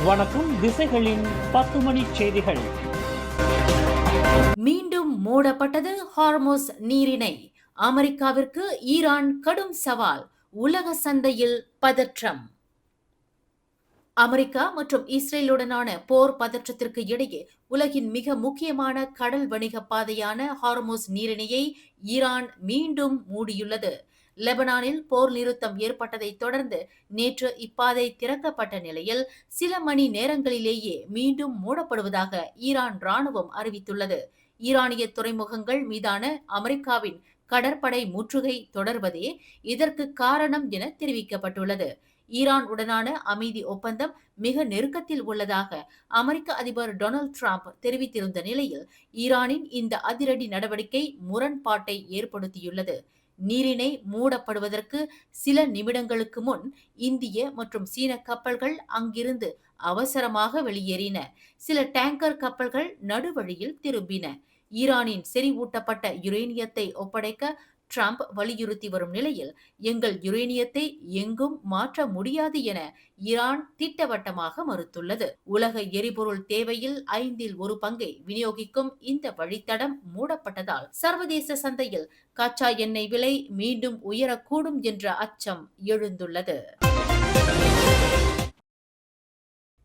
வணக்கம். திசைகளின் 10 மணி செய்திகள். மீண்டும் மூடப்பட்டது ஹார்முஸ் நீரிணை. அமெரிக்காவிற்கு ஈரான் கடும் சவால். உலக சந்தையில் பதற்றம். அமெரிக்கா மற்றும் இஸ்ரேலுடனான போர் பதற்றத்திற்கு இடையே உலகின் மிக முக்கியமான கடல் வணிக பாதையான ஹார்முஸ் நீரிணையை ஈரான் மீண்டும் மூடியுள்ளது. லெபனானில் போர் நிறுத்தம் ஏற்பட்டதை தொடர்ந்து நேற்று இப்பாதை திறக்கப்பட்ட நிலையில் சில மணி நேரங்களிலேயே மீண்டும் மூடப்படுவதாக ஈரான் ராணுவம் அறிவித்துள்ளது. ஈரானிய துறைமுகங்கள் மீதான அமெரிக்காவின் கடற்படை முற்றுகை தொடர்வதே இதற்கு காரணம் என தெரிவிக்கப்பட்டுள்ளது. ஈரான் உடனான அமைதி ஒப்பந்தம் மிக நெருக்கத்தில் உள்ளதாக அமெரிக்க அதிபர் டொனால்ட் டிரம்ப் தெரிவித்திருந்த நிலையில் ஈரானின் இந்த அதிரடி நடவடிக்கை முரண்பாட்டை ஏற்படுத்தியுள்ளது. நீரிணை மூடப்படுவதற்கு சில நிமிடங்களுக்கு முன் இந்திய மற்றும் சீன கப்பல்கள் அங்கிருந்து அவசரமாக வெளியேறின. சில டேங்கர் கப்பல்கள் நடுவழியில் திரும்பின. ஈரானின் செறிவூட்டப்பட்ட யுரேனியத்தை ஒப்படைக்க டிரம்ப் வலியுறுத்தி வரும் நிலையில் எங்கள் யுரேனியத்தை எங்கும் மாற்ற முடியாது என ஈரான் திட்டவட்டமாக மறுத்துள்ளது. உலக எரிபொருள் தேவையில் 1/5 விநியோகிக்கும் இந்த வழித்தடம் மூடப்பட்டதால் சர்வதேச சந்தையில் கச்சா எண்ணெய் விலை மீண்டும் உயரக்கூடும் என்ற அச்சம் எழுந்துள்ளது.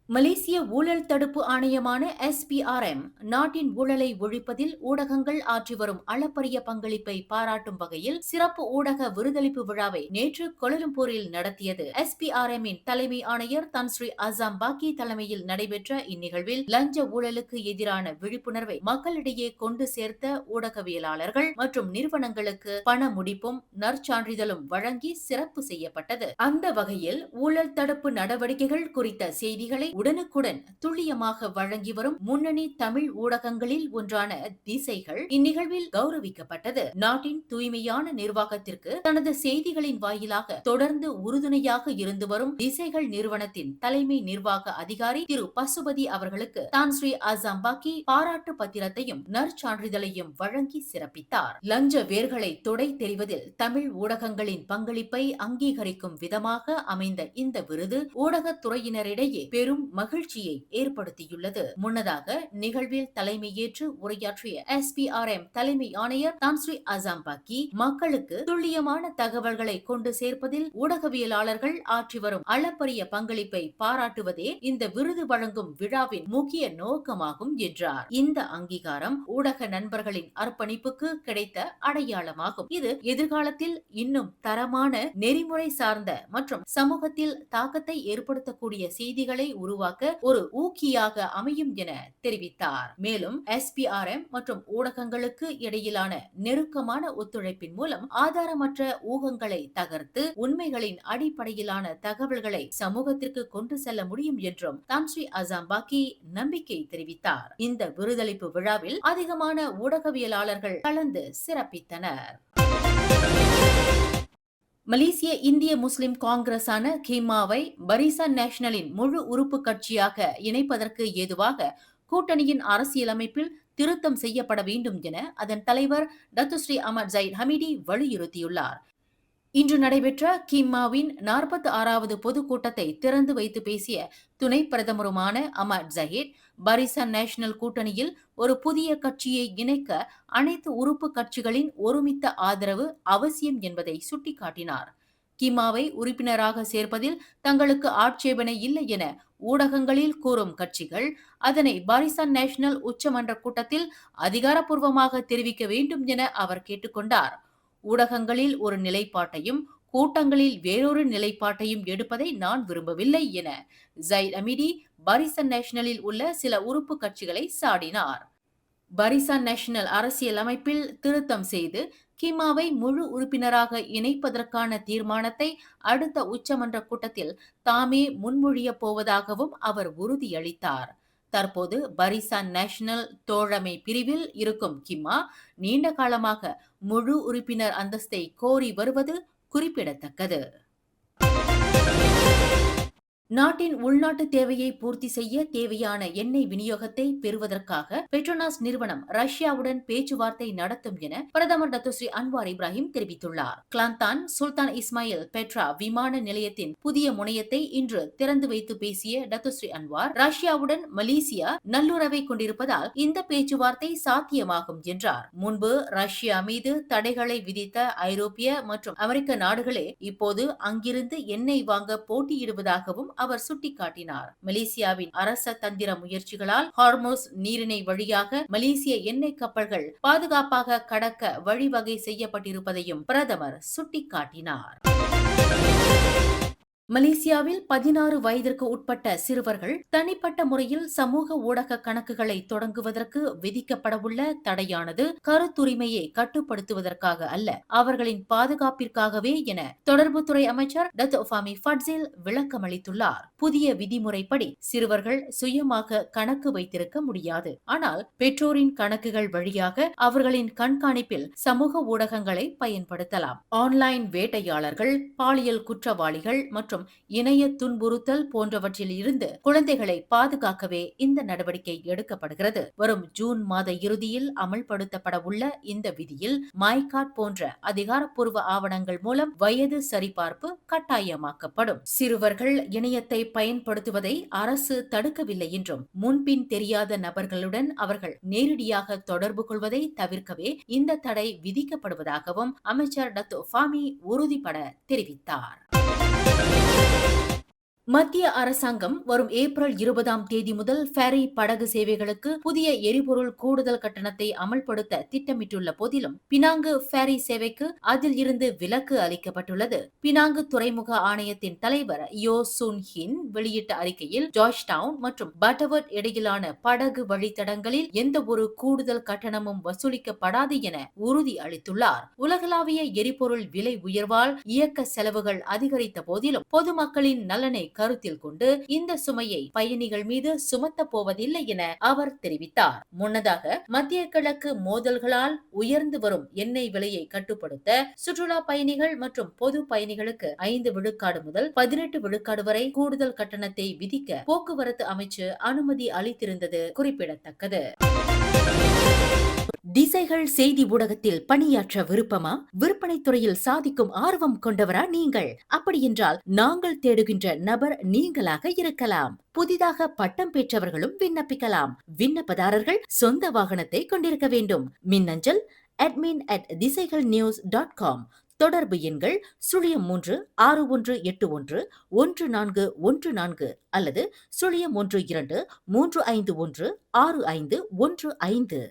மலேசிய ஊழல் தடுப்பு ஆணையமான SPRM நாட்டின் ஊழலை ஒழிப்பதில் ஊடகங்கள் ஆற்றி வரும் அளப்பரிய பங்களிப்பை பாராட்டும் வகையில் சிறப்பு ஊடக விருதளிப்பு விழாவை நேற்று கோலாலம்பூரில் நடத்தியது. SPRM-இன் தலைமை ஆணையர் தன்ஸ்ரீ அசாம் பாக்கி தலைமையில் நடைபெற்ற இந்நிகழ்வில் லஞ்ச ஊழலுக்கு எதிரான விழிப்புணர்வை மக்களிடையே கொண்டு சேர்த்த ஊடகவியலாளர்கள் மற்றும் நிறுவனங்களுக்கு பண முடிப்பும் நற்சான்றிதழும் வழங்கி சிறப்பு செய்யப்பட்டது. அந்த வகையில் ஊழல் தடுப்பு நடவடிக்கைகள் குறித்த செய்திகளை உடனுக்குடன் துல்லியமாக வழங்கி வரும் முன்னணி தமிழ் ஊடகங்களில் ஒன்றான திசைகள் இந்நிகழ்வில் கௌரவிக்கப்பட்டது. நாட்டின் தூய்மையான நிர்வாகத்திற்கு தனது செய்திகளின் வாயிலாக தொடர்ந்து உறுதுணையாக இருந்து வரும் திசைகள் நிறுவனத்தின் தலைமை நிர்வாக அதிகாரி திரு பசுபதி அவர்களுக்கு தான்ஸ்ரீ அசாம் பாக்கி பாராட்டு பத்திரத்தையும் நற்சான்றிதழையும் வழங்கி சிறப்பித்தார். லஞ்ச வேர்களை தொடை தெரிவதில் தமிழ் ஊடகங்களின் பங்களிப்பை அங்கீகரிக்கும் விதமாக அமைந்த இந்த விருது ஊடகத்துறையினரிடையே பெரும் மகிழ்ச்சியை ஏற்படுத்தியுள்ளது. முன்னதாக நிகழ்வில் தலைமையேற்று உரையாற்றிய SPRM தலைமை ஆணையர் தான்ஸ்ரீ அசாம் பாக்கி மக்களுக்கு துல்லியமான தகவல்களை கொண்டு சேர்ப்பதில் ஊடகவியலாளர்கள் ஆற்றி வரும் அளப்பரிய பங்களிப்பை பாராட்டுவதே இந்த விருது வழங்கும் விழாவின் முக்கிய நோக்கமாகும் என்றார். இந்த அங்கீகாரம் ஊடக நண்பர்களின் அர்ப்பணிப்புக்கு கிடைத்த அடையாளமாகும். இது எதிர்காலத்தில் இன்னும் தரமான நெறிமுறை சார்ந்த மற்றும் சமூகத்தில் தாக்கத்தை ஏற்படுத்தக்கூடிய செய்திகளை உருவாக்க ஒரு ஊக்கியாக அமையும் என தெரிவித்தார். மேலும் SPRM மற்றும் ஊடகங்களுக்கு இடையிலான நெருக்கமான ஒத்துழைப்பின் மூலம் ஆதாரமற்ற ஊகங்களை தகர்த்து உண்மைகளின் அடிப்படையிலான தகவல்களை சமூகத்திற்கு கொண்டு செல்ல முடியும் என்றும் தான்ஸ்ரீ அசாம் பாக்கி நம்பிக்கை தெரிவித்தார். இந்த விருதளிப்பு விழாவில் அதிகமான ஊடகவியலாளர்கள் கலந்து சிறப்பித்தனர். மலேசிய இந்திய முஸ்லிம் காங்கிரஸான கிமாவை பரிசான் நேஷனலின் முழு உறுப்பு கட்சியாக இணைப்பதற்கு ஏதுவாக கூட்டணியின் அரசியலமைப்பில் திருத்தம் செய்யப்பட வேண்டும் என அதன் தலைவர் டத்துஸ்ரீ அஹ்மத் ஜைட் ஹமீடி வலியுறுத்தியுள்ளார். இன்று நடைபெற்ற கிம்மாவின் 46வது பொதுக்கூட்டத்தை திறந்து வைத்து பேசிய துணை பிரதமருமான அஹ்மத் ஜஹீத், பரிசான் நேஷனல் கூட்டணியில் ஒரு புதிய கட்சியை இணைக்க அனைத்து உறுப்பு கட்சிகளின் ஒருமித்த ஆதரவு அவசியம் என்பதை சுட்டிக்காட்டினார். கிமாவை உறுப்பினராக சேர்ப்பதில் தங்களுக்கு ஆட்சேபனை இல்லை என ஊடகங்களில் கூறும் கட்சிகள் அதனை பரிசான் நேஷனல் உச்சமன்ற கூட்டத்தில் அதிகாரப்பூர்வமாக தெரிவிக்க வேண்டும் என அவர் கேட்டுக்கொண்டார். ஊடகங்களில் ஒரு நிலைப்பாட்டையும் கூட்டங்களில் வேறொரு நிலைப்பாட்டையும் எடுப்பதை நான் விரும்பவில்லை என ஜைட் ஹமீடி பரிசான் நேஷனலில் உள்ள சில உறுப்பு கட்சிகளை சாடினார். பரிசான் நேஷனல் அரசியல் அமைப்பில் திருத்தம் செய்து கிமாவை முழு உறுப்பினராக இணைப்பதற்கான தீர்மானத்தை அடுத்த உச்சமன்ற கூட்டத்தில் தாமே முன்மொழியப் போவதாகவும் அவர் உறுதியளித்தார். தற்போது பரிசான் நேஷனல் தோழமை பிரிவில் இருக்கும் கிம்மா நீண்ட காலமாக முழு உறுப்பினர் அந்தஸ்தை கோரி வருவது குறிப்பிடத்தக்கது. நாட்டின் உள்நாட்டு தேவையை பூர்த்தி செய்ய தேவையான எண்ணெய் விநியோகத்தை பெறுவதற்காக பெட்ரோனாஸ் நிறுவனம் ரஷ்யாவுடன் பேச்சுவார்த்தை நடத்தும் என பிரதமர் டத்துஸ்ரீ அன்வார் இப்ராஹிம் தெரிவித்துள்ளார். கிளாந்தான் சுல்தான் இஸ்மாயில் பெட்ரா விமான நிலையத்தின் புதிய முனையத்தை இன்று திறந்து வைத்து பேசிய டத்துஸ்ரீ அன்வார், ரஷ்யாவுடன் மலேசியா நல்லுறவை கொண்டிருப்பதால் இந்த பேச்சுவார்த்தை சாத்தியமாகும் என்றார். முன்பு ரஷ்யா மீது தடைகளை விதித்த ஐரோப்பிய மற்றும் அமெரிக்க நாடுகளே இப்போது அங்கிருந்து எண்ணெய் வாங்க போட்டியிடுவதாகவும் அவர் சுட்டிக்காட்டினார். மலேசியாவின் அரச தந்திர முயற்சிகளால் ஹார்மோஸ் நீரிணை வழியாக மலேசிய எண்ணெய் கப்பல்கள் பாதுகாப்பாக கடக்க வழிவகை செய்யப்பட்டிருப்பதையும் பிரதமர் சுட்டிக்காட்டினார். மலேசியாவில் 16 வயதிற்கு உட்பட்ட சிறுவர்கள் தனிப்பட்ட முறையில் சமூக ஊடக கணக்குகளை தொடங்குவதற்கு விதிக்கப்படவுள்ள தடையானது கருத்துரிமையை கட்டுப்படுத்துவதற்காக அல்ல, அவர்களின் பாதுகாப்பிற்காகவே என தொடர்புத்துறை அமைச்சர் டத்தோ ஃபாமி ஃபட்சில் விளக்கமளித்துள்ளார். புதிய விதிமுறைப்படி சிறுவர்கள் சுயமாக கணக்கு வைத்திருக்க முடியாது. ஆனால் பெற்றோரின் கணக்குகள் வழியாக அவர்களின் கண்காணிப்பில் சமூக ஊடகங்களை பயன்படுத்தலாம். ஆன்லைன் வேட்டையாளர்கள், பாலியல் குற்றவாளிகள் மற்றும் இணைய துன்புறுத்தல் போன்றவற்றில் இருந்து குழந்தைகளை பாதுகாக்கவே இந்த நடவடிக்கை எடுக்கப்படுகிறது. வரும் ஜூன் மாத இறுதியில் அமல்படுத்தப்பட உள்ள இந்த விதியில் மைகாட் போன்ற அதிகாரப்பூர்வ ஆவணங்கள் மூலம் வயது சரிபார்ப்பு கட்டாயமாக்கப்படும். சிறுவர்கள் இணையத்தை பயன்படுத்துவதை அரசு தடுக்கவில்லை என்றும், முன்பின் தெரியாத நபர்களுடன் அவர்கள் நேரடியாக தொடர்பு கொள்வதை தவிர்க்கவே இந்த தடை விதிக்கப்படுவதாகவும் அமைச்சர் டத்தோ ஃபாமி உறுதிபட தெரிவித்தார். மத்திய அரசாங்கம் வரும் ஏப்ரல் 20ஆம் தேதி முதல் ஃபெரி படகு சேவைகளுக்கு புதிய எரிபொருள் கூடுதல் கட்டணத்தை அமல்படுத்த திட்டமிட்டுள்ள போதிலும் பினாங்கு ஃபெரி சேவைக்கு அதில் இருந்து விலக்கு அளிக்கப்பட்டுள்ளது. பினாங்கு துறைமுக ஆணையத்தின் தலைவர் யோ சுன் ஹின் வெளியிட்ட அறிக்கையில் ஜார்ஜ் டவுன் மற்றும் பட்டவர்ட் இடையிலான படகு வழித்தடங்களில் எந்த ஒரு கூடுதல் கட்டணமும் வசூலிக்கப்படாது என உறுதி அளித்துள்ளார். உலகளாவிய எரிபொருள் விலை உயர்வால் இயக்க செலவுகள் அதிகரித்த போதிலும் பொதுமக்களின் நலனை கருத்தில் கொண்டு இந்த சுமையை பயணிகள் மீது சுமத்த போவதில்லை என அவர் தெரிவித்தார். முன்னதாக மத்திய கிழக்கு மோதல்களால் உயர்ந்து வரும் எண்ணெய் விலையை கட்டுப்படுத்த சுற்றுலா பயணிகள் மற்றும் பொது பயணிகளுக்கு 5 விழுக்காடு முதல் 18 விழுக்காடு வரை கூடுதல் கட்டணத்தை விதிக்க போக்குவரத்து அமைச்சு அனுமதி அளித்திருந்தது குறிப்பிடத்தக்கது. திசைகள் செய்தி ஊடகத்தில் பணியாற்ற விருப்பமா? விற்பனை துறையில் சாதிக்கும் ஆர்வம் கொண்டவரா நீங்கள்? அப்படியென்றால் நாங்கள் தேடுகின்ற நபர் நீங்களாக இருக்கலாம். புதிதாக பட்டம் பெற்றவர்களும் விண்ணப்பிக்கலாம். விண்ணப்பதாரர்கள் சொந்த வாகனத்தை கொண்டிருக்க வேண்டும். மின்னஞ்சல் admin@திசைகள்news.com. தொடர்பு எண்கள் 0361811414 அல்லது 0123516515.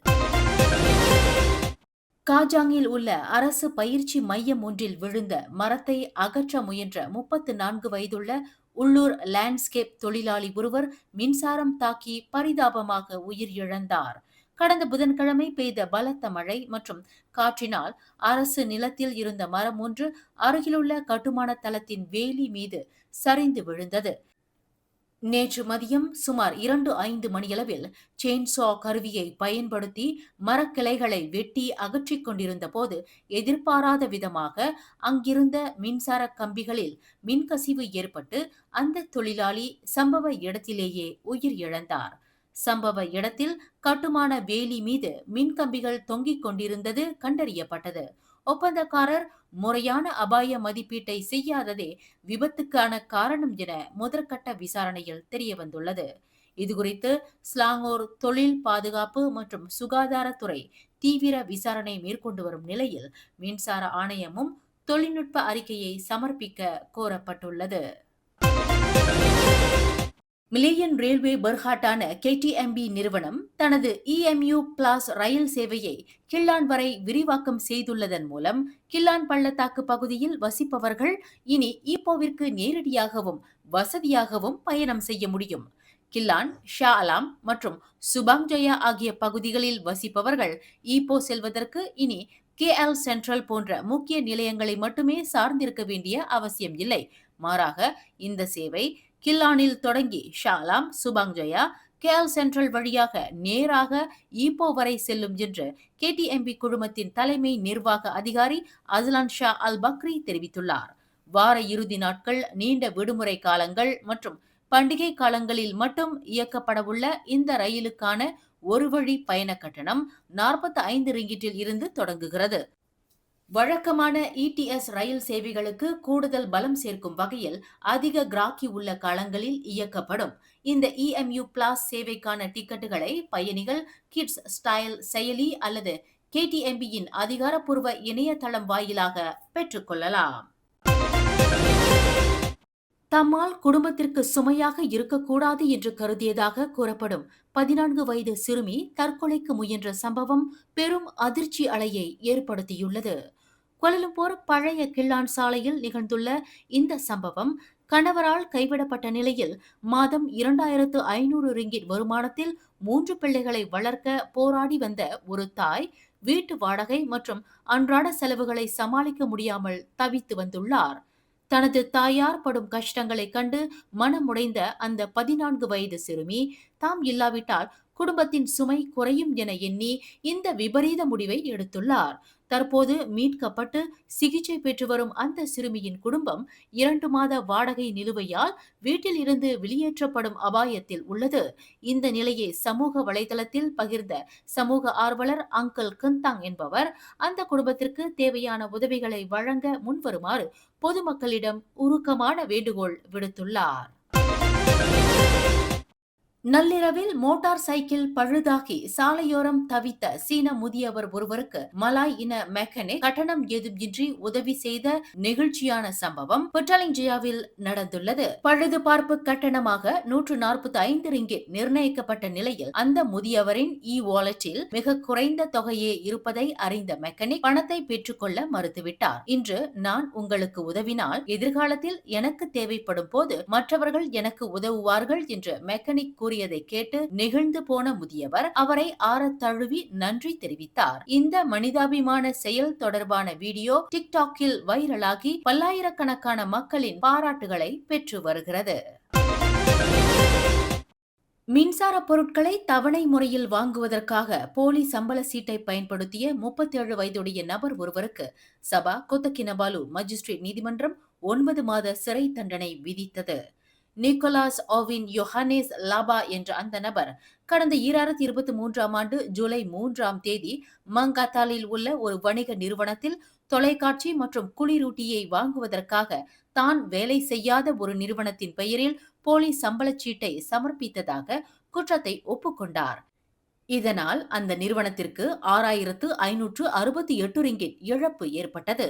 காஜாங்கில் உள்ள அரசு பயிற்சி மையம் ஒன்றில் விழுந்த மரத்தை அகற்ற முயன்ற 34 வயதுள்ள உள்ளூர் லேண்ட்ஸ்கேப் தொழிலாளி ஒருவர் மின்சாரம் தாக்கி பரிதாபமாக உயிர் இழந்தார். கடந்த புதன்கிழமை பெய்த பலத்த மழை மற்றும் காற்றினால் அரசு நிலத்தில் இருந்த மரம் ஒன்று அருகிலுள்ள கட்டுமான தளத்தின் வேலி மீது சரிந்து விழுந்தது. நேற்று மதியம் சுமார் 2:05 மணியளவில் செயின்சா கருவியை பயன்படுத்தி மரக்கிளைகளை வெட்டி அகற்றிக் கொண்டிருந்த போது எதிர்பாராத விதமாக அங்கிருந்த மின்சார கம்பிகளில் மின்கசிவு ஏற்பட்டு அந்த தொழிலாளி சம்பவ இடத்திலேயே உயிர் இழந்தார். சம்பவ இடத்தில் கட்டுமான வேலி மீது மின்கம்பிகள் தொங்கிக் கொண்டிருந்தது கண்டறியப்பட்டது. ஒப்பந்தக்காரர் முறையான அபாய மதிப்பீட்டை செய்யாததே விபத்துக்கான காரணம் என முதற்கட்ட விசாரணையில் தெரியவந்துள்ளது. இதுகுறித்து ஸ்லாங்கூர் தொழில் பாதுகாப்பு மற்றும் சுகாதாரத்துறை தீவிர விசாரணை மேற்கொண்டு வரும் நிலையில் மின்சார ஆணையமும் தொழில்நுட்ப அறிக்கையை சமர்ப்பிக்க கோரப்பட்டுள்ளது. மிலேயன் ரயில்வே பெர்ஹாட்டான KTMB நிறுவனம் தனது EMU பிளாஸ் ரயில் சேவையை கில்லான் வரை விரிவாக்கம் செய்துள்ளதன் மூலம் கில்லான் பள்ளத்தாக்கு பகுதியில் வசிப்பவர்கள் இனி ஈப்போவிற்கு நேரடியாகவும் வசதியாகவும் பயணம் செய்ய முடியும். கில்லான், ஷா அலாம் மற்றும் சுபாங்ஜயா ஆகிய பகுதிகளில் வசிப்பவர்கள் ஈப்போ செல்வதற்கு இனி KL சென்ட்ரல் போன்ற முக்கிய நிலையங்களை மட்டுமே சார்ந்திருக்க வேண்டிய அவசியம் இல்லை. மாறாக இந்த சேவை கில்லானில் தொடங்கி ஷாலாம், சுபாங்ஜயா, KL சென்ட்ரல் வழியாக நேராக ஈப்போ வரை செல்லும் என்று KTMB குழுமத்தின் தலைமை நிர்வாக அதிகாரி அஸ்லான் ஷா அல் பக்ரி தெரிவித்துள்ளார். வார இறுதி நாட்கள், நீண்ட விடுமுறை காலங்கள் மற்றும் பண்டிகை காலங்களில் மட்டும் இயக்கப்படவுள்ள இந்த ரயிலுக்கான ஒரு வழி பயண கட்டணம் 45 ரிங்கிட்டில் இருந்து தொடங்குகிறது. வழக்கமான இடிஎஸ் ரயில் சேவைகளுக்கு கூடுதல் பலம் சேர்க்கும் வகையில் அதிக கிராக்கி உள்ள காலங்களில் இயக்கப்படும் இந்த இஎம்யூ பிளாஸ் சேவைக்கான டிக்கெட்டுகளை பயணிகள் கிட்ஸ் ஸ்டைல் செயலி அல்லது KTMBயின் அதிகாரப்பூர்வ இணையதளம் வாயிலாக பெற்றுக்கொள்ளலாம். தம்மால் குடும்பத்திற்கு சுமையாக இருக்கக்கூடாது என்று கருதியதாக கூறப்படும் 14 வயது சிறுமி தற்கொலைக்கு முயன்ற சம்பவம் பெரும் அதிர்ச்சி அலையை ஏற்படுத்தியுள்ளது. கோலாலம்பூர் பழைய கிள்ளான் சாலையில் நிகழ்ந்துள்ள இந்த சம்பவம் கணவரால் கைவிடப்பட்ட நிலையில் மாதம் 2500 ரிங்கிட் வருமானத்தில் 3 பிள்ளைகளை வளர்க்க போராடி வந்த ஒரு தாய் வீட்டு வாடகை மற்றும் அன்றாட செலவுகளை சமாளிக்க முடியாமல் தவித்து வந்துள்ளார். தனது தாயார் படும் கஷ்டங்களை கண்டு மனமுடைந்த அந்த 14 வயது சிறுமி தாம் இல்லாவிட்டால் குடும்பத்தின் சுமை குறையும் என எண்ணி இந்த விபரீத முடிவை எடுத்துள்ளார். தற்போது மீட்கப்பட்டு சிகிச்சை பெற்று வரும் அந்த சிறுமியின் குடும்பம் 2 மாத வாடகை நிலுவையால் வீட்டில் இருந்து வெளியேற்றப்படும் அபாயத்தில் உள்ளது. இந்த நிலையை சமூக வலைதளத்தில் பகிர்ந்த சமூக ஆர்வலர் அங்கிள் கந்தாங் என்பவர் அந்த குடும்பத்திற்கு தேவையான உதவிகளை வழங்க முன்வருமாறு பொதுமக்களிடம் உருக்கமான வேண்டுகோள் விடுத்துள்ளார். நள்ளிரவில் மோட்டார் சைக்கிள் பழுதாகி சாலையோரம் தவித்த சீன முதியவர் ஒருவருக்கு மலாய் இன மெக்கானிக் கட்டணம் ஏதுமின்றி உதவி செய்த நெகிழ்ச்சியான சம்பவம் புட்டாலிங்ஜியாவில் நடந்துள்ளது. பழுது பார்ப்பு கட்டணமாக 145 ரிங்கிட் நிர்ணயிக்கப்பட்ட நிலையில் அந்த முதியவரின் வாலெட்டில் மிக குறைந்த தொகையே இருப்பதை அறிந்த மெக்கானிக் பணத்தை பெற்றுக்கொள்ள மறுத்துவிட்டார். இன்று நான் உங்களுக்கு உதவினால் எதிர்காலத்தில் எனக்கு தேவைப்படும் போது மற்றவர்கள் எனக்கு உதவுவார்கள் என்று மெக்கானிக் கூறியதை கேட்டு நெகிழ்ந்து போன முதியவர் அவரை ஆறத் தழுவி நன்றி தெரிவித்தார். இந்த மனிதாபிமான செயல் தொடர்பான வீடியோ டிக்டாக்கில் வைரலாகி பல்லாயிரக்கணக்கான மக்களின் பாராட்டுகளை பெற்று வருகிறது. மின்சார பொருட்களை தவணை முறையில் வாங்குவதற்காக போலி சம்பள சீட்டை பயன்படுத்திய 37 வயதுடைய நபர் ஒருவருக்கு சபா கொத்தகினபாலு மஜிஸ்ட்ரேட் நீதிமன்றம் 9 மாத சிறை தண்டனை விதித்தது. நிக்கோலாஸ் ஓவின் யோஹானேஸ் லாபா என்ற அந்த நபர் கடந்த 2023 ஆண்டு ஜூலை 3 மங்காத்தாலில் உள்ள ஒரு வணிக நிறுவனத்தில் தொலைக்காட்சி மற்றும் குளிரூட்டியை வாங்குவதற்காக தான் வேலை செய்யாத ஒரு நிறுவனத்தின் பெயரில் போலி சம்பளச்சீட்டை சமர்ப்பித்ததாக குற்றத்தை ஒப்புக்கொண்டார். இதனால் அந்த நிறுவனத்திற்கு 6568 ரிங்கிட் இழப்பு ஏற்பட்டது.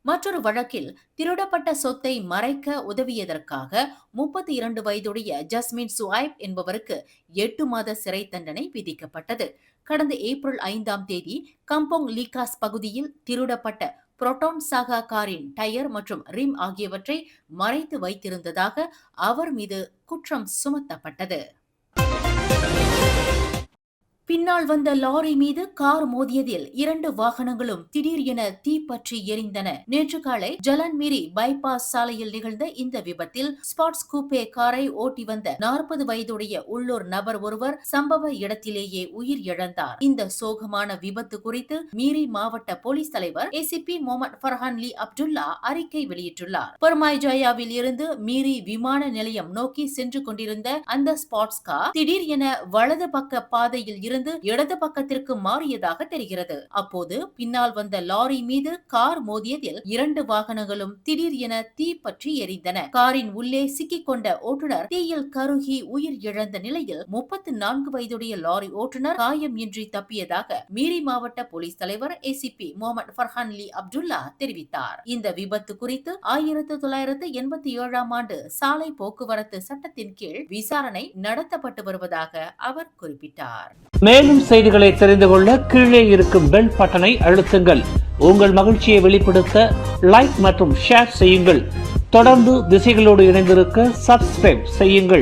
மற்றொரு வழக்கில் திருடப்பட்ட சொத்தை மறைக்க உதவியதற்காக 32 வயதுடைய ஜஸ்மின் சுவாய்ப் என்பவருக்கு 8 மாத சிறை தண்டனை விதிக்கப்பட்டது. கடந்த ஏப்ரல் 5 கம்போங் லீகாஸ் பகுதியில் திருடப்பட்ட புரோட்டான் சாகா காரின் டயர் மற்றும் ரிம் ஆகியவற்றை மறைத்து வைத்திருந்ததாக அவர் மீது குற்றம் சுமத்தப்பட்டது. பின்னால் வந்த லாரி மீது கார் மோதியதில் 2 வாகனங்களும் திடீர் என தீப்பற்றி எரிந்தன. நேற்று காலை ஜலன்மீரி பைபாஸ் சாலையில் நிகழ்ந்த இந்த விபத்தில் ஸ்பாட்ஸ் கூப்பே காரை ஓட்டி வந்த 40 வயதுடைய உள்ளூர் நபர் ஒருவர் சம்பவ இடத்திலேயே உயிர் இழந்தார். இந்த சோகமான விபத்து குறித்து மீரி மாவட்ட போலீஸ் தலைவர் ACP முகமது ஃபர்ஹான் லி அப்துல்லா அறிக்கை வெளியிட்டுள்ளார். பர்மாய்ஜாயாவில் இருந்து மீரி விமான நிலையம் நோக்கி சென்று கொண்டிருந்த அந்த ஸ்பாட்ஸ் கார் திடீர் என வலது பக்க பாதையில் இருந்து இடது பக்கத்திற்கு மாறியதாக தெரிகிறது. அப்போது பின்னால் வந்த லாரி மீது கார் மோதியதில் 2 வாகனங்களும் திடீர் என தீப்பற்றி எரிந்தன. காரின் உள்ளே சிக்கிக் கொண்ட ஓட்டுநர் தீயில் கருகி உயிர் இழந்த நிலையில் 34 வயதுடைய லாரி ஓட்டுநர் காயம் இன்றி தப்பியதாக மீரி மாவட்ட போலீஸ் தலைவர் ACP முகமது ஃபர்ஹான் லி அப்துல்லா தெரிவித்தார். இந்த விபத்து குறித்து 1987 ஆண்டு சாலை போக்குவரத்து சட்டத்தின் கீழ் விசாரணை நடத்தப்பட்டு வருவதாக அவர் குறிப்பிட்டார். மேலும் செய்திகளை தெரிந்து கொள்ள கீழே இருக்கும் பெல் பட்டனை அழுத்துங்கள். உங்கள் மகிழ்ச்சியை வெளிப்படுத்த லைக் மற்றும் ஷேர் செய்யுங்கள். தொடர்ந்து திசைகளோடு இணைந்திருக்க சப்ஸ்கிரைப் செய்யுங்கள்.